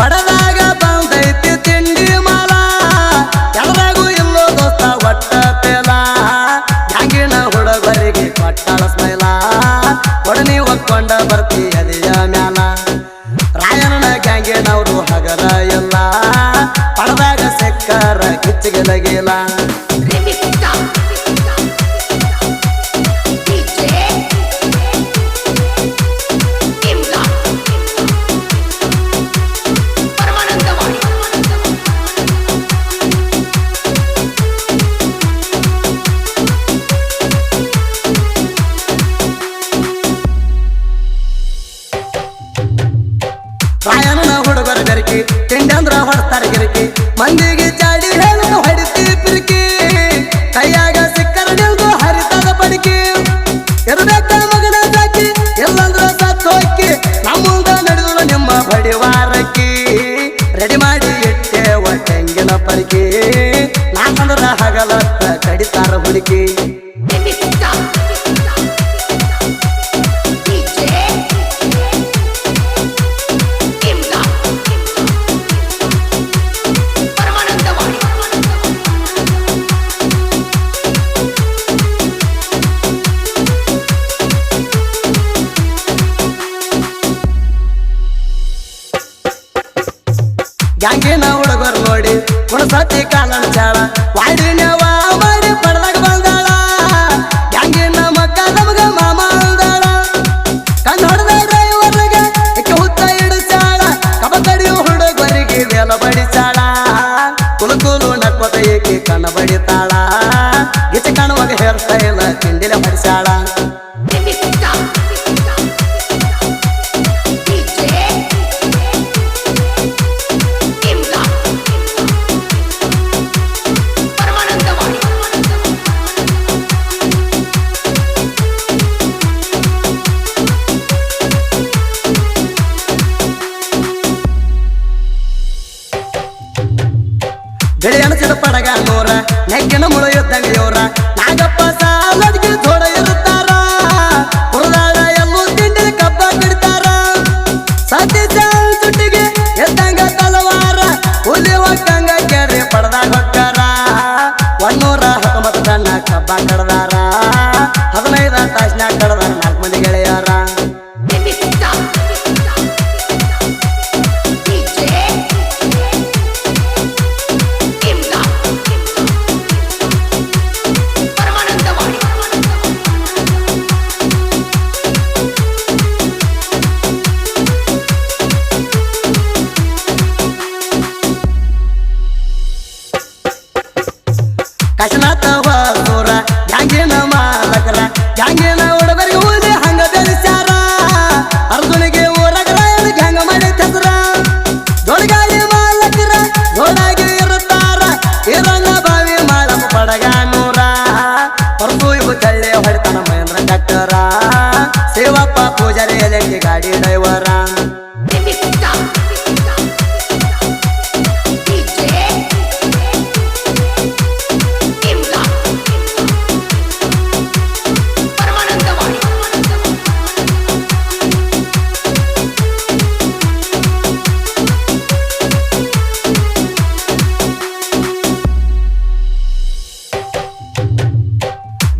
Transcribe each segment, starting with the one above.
ಬಡದಾಗ ಬಂದೈತಿ ತಿಂಡಿ ಮಾಲ ಎಡದಾಗೂ ಇಲ್ಲೋ ದೋಸ್ತ ಒಟ್ಟ ಪೇಲ ಗ್ಯಾಂಗಿನ ಹುಡುಗರಿಗೆ ಕೊಟ್ಟಾಳ ಸ್ಮೈಲ ಒಡನಿ ಒಕ್ಕೊಂಡ ಬರ್ತಿ ಅದಿಯ ಮ್ಯಾಲ ರಾಯಣ್ಣ ಗ್ಯಾಂಗಿನವರು ಹಗರ ಎಲ್ಲ ಪಡದಾಗ ಸೆಕ್ಕರ ಕಿಚ್ಚಿಗೆಲಗಿಲ್ಲ ರಾಯಣ್ಣನ ಹುಡುಗರ ಬೆರಕಿ ತಿಂಡಿ ಅಂದ್ರ ಹೊಡ್ತಾರ ಗಿರಕಿ ಮಂದಿಗೆ ಚಾಡಿ ಹೇಳುದು ಹೊಡಿತಿ ಪಿರಿಕಿ ಕೈಯಾಗ ಸಿಕ್ಕರ ನಿಲ್ದು ಹರಿತದ ಬಡಿಕಿ ಇರ್ಬೇಕ ಮಗನ ಸಾಕಿ ಎಲ್ಲಂದ್ರ ಸತ್ತು ಹೋಕ್ಕಿ ನಮ್ಮುಂದ ನಡೆದು ನಿಮ್ಮ ಬಡಿವಾರಕ್ಕಿ ರೆಡಿ ಮಾಡಿ ಇಟ್ಟೇವ ತೆಂಗಿನ ಪರಿಕಿ ನಾಕಂದ್ರ ಹಗಲತ್ತ ಕಡಿತಾರ ಹುಡುಕಿ ಗ್ಯಾಂಗಿನ ಹುಡುಗರು ನೋಡಿ ಕುಣಸತಿ ಕಾಲನ ಚಾಳ ವಾಡಿನವ ಮಾಡಿ ಪಡ್ದಾಗ ಬಂದಾಳ ಗ್ಯಾಂಗಿನ ಮಕ್ಕ ನಮಗ ಮಾಮ ಅಂದಾಳ ಕಣ್ಣು ಹೊಡೆದ ಡ್ರೈವರ್ಗೆ ಇಕ್ಕೆ ಹುತ್ತ ಹಿಡಿಸಾಳ ಕಬತಡಿಯು ಹುಡುಗರಿಗೆ ವೇಲ ಬಡಿಸಾಳ ಕುಲುಕುಲು ನಕ್ಕೋತ ಏಕೆ ಕಣ್ಣ ಬಡಿತಾಳ ಗಿಚ ಕಾಣುವಾಗ ಹೇಳ್ತಾ ಇಲ್ಲ ತಿಂಡಿಲೆ ಬಡಿಸಾಳ ಬೆಳೆ ಅಣಸಿದ ಪಡಗ ನೂರ ನೆಕ್ಕಿನ ಮುಳ ಇದ್ದಂಗ ಇವ್ರ ನಾಗಪ್ಪ ಸಾಲದ್ಗೆ ಥೋಡ ಇರುತ್ತಾರ ಹುರದಾಳ ಎಲ್ಲೂ ತಿಂಡಿ ಕಬ್ಬ ಕಿಡ್ತಾರ ಸತಿ ಸುಟ್ಟಿಗೆ ಎದ್ದಂಗ ತಲವಾರ ಹುಲಿ ಒಕ್ಕಂಗ ಕೆರೆ ಪಡ್ದಾಗ ಹೊಕ್ಕಾರ 119 ಟನ್ನ ಕಬ್ಬ ಕಡ್ದಾರ 15 ತಾಸ್ನ್ಯಾಗ ಕಡ್ದಾರ 4 ಮಂದಿ ಗೆಳೆಯಾರ ಕಶನಾಥ ಹೋರ ಗ್ಯಾಂಗಿನ ಮಾಲಕರ ಗ್ಯಾಂಗಿನ ಹುಡುಗರಿಗೆ ಊದಿ ಹಂಗ ಬೆಳೆಸ್ಯಾರ ಅರ್ಜುನಿಗೆ ಊರಗರ ಗ್ಯಾಂಗ ಮಾಡಿ ಹೆಸರ ದೊಡ್ಡಗಾಡಿ ಮಾಲಕರ ದೊಡ್ಡಾಗಿ ಇರುತ್ತಾರ ಇರಂಗ ಬಾವಿ ಮಾಡಪ್ಪ ಪಡಗ ನೂರ ಪರಸು ಇವು ಕಳ್ಳೆ ಹೊಡಿತಾನ ಮಹೇಂದ್ರ ಡಾಕ್ಟರ ಶಿವಪ್ಪ ಪೂಜಾರಿ ಎಲೆಂಗಿ ಗಾಡಿ ಡ್ರೈವರ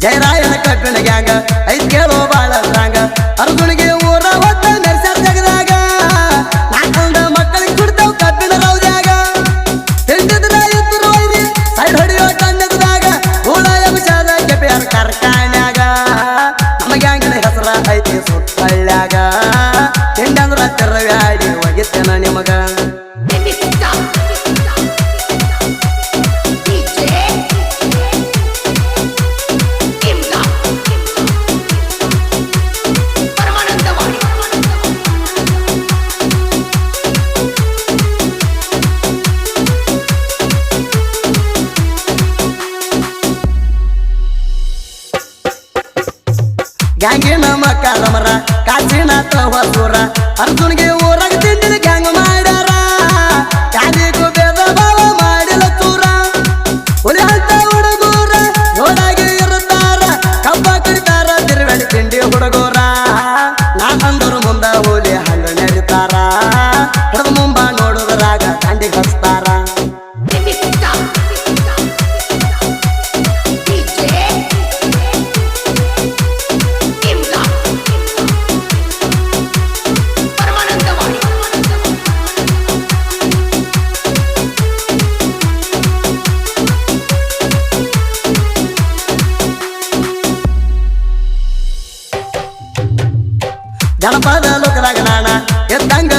ಜಯರಾಯನ ಕಬ್ಬಿನ ಗ್ಯಾಂಗ ಐದ್ ಕೇಳೋ ಬಾಳ ಸ್ಟ್ರಾಂಗ ಅರ್ಜುನಿಗೆ ಊರ ಹೊತ್ತ ಮೆರ್ಸ್ಯಾರ ಜಗದಾಗ ನಾಲ್ಕಂದ ಮಕ್ಕಳಿಗೆ ಕುಡ್ತಾವ್ ಕಬ್ಬಿನ ರೌದ್ಯಾಗ ತಿಂಡಿದ್ರ ಇದ್ರು ಒಯ್ದಿ ಸೈಡ್ ಹೊಡಿಯೋ ತಂಡದಾಗ ಹೂಳ ಎಬ್ಸಾದ ಕೆಪಿಯರ್ ಕಾರ್ಖಾನ್ಯಾಗ ನಮ್ಮ ಗ್ಯಾಂಗಿನ ಹೆಸರ ಐತಿ ಸುತ್ತಳ್ಳ್ಯಾಗ ತಿಂಡಂದ್ರ ತೆರವ್ಯಾಡಿ ಒಗಿತೇನ ನಿಮಗ ಗ್ಯಾಂಗಿನ ಮಕ್ಕಳ ಮರ ಕಾಶಿನಾಥ ಹೊಸೂರ ಅರ್ಜುನ್ಗೆ ಊರಾಗ ತಿಂಡಿನ ಗ್ಯಾಂಗ್ ಮಾಡ್ಯಾರ ಯಾರಿಗೂ ಭೇದ ಭಾವ ಮಾಡಿಲ್ಲ ಚೂರ ಹುಲಿ ಅಂತ ಹುಡುಗೂರ ನೋಡಾಗಿ ಇರುತ್ತಾರ ಕಬ್ಬ ಕಡಿತಾರ ತಿರುವಳಿ ತಿಂಡಿ ಹುಡುಗೂರ ನಾಕಂದರು ಮುಂದ ಹುಲಿ ಹಂಗ ನಡೀತಾರ ಹಿಡಿದು ಮುಂಬ ನೋಡುದ್ರ ಊರಾಗ ದಾಂಡಿಗೆ ಹಚ್ತಾರ ಜನಪದ ಲೋಕದಾಗ ನಾಣ ಎದ್ದಂಗ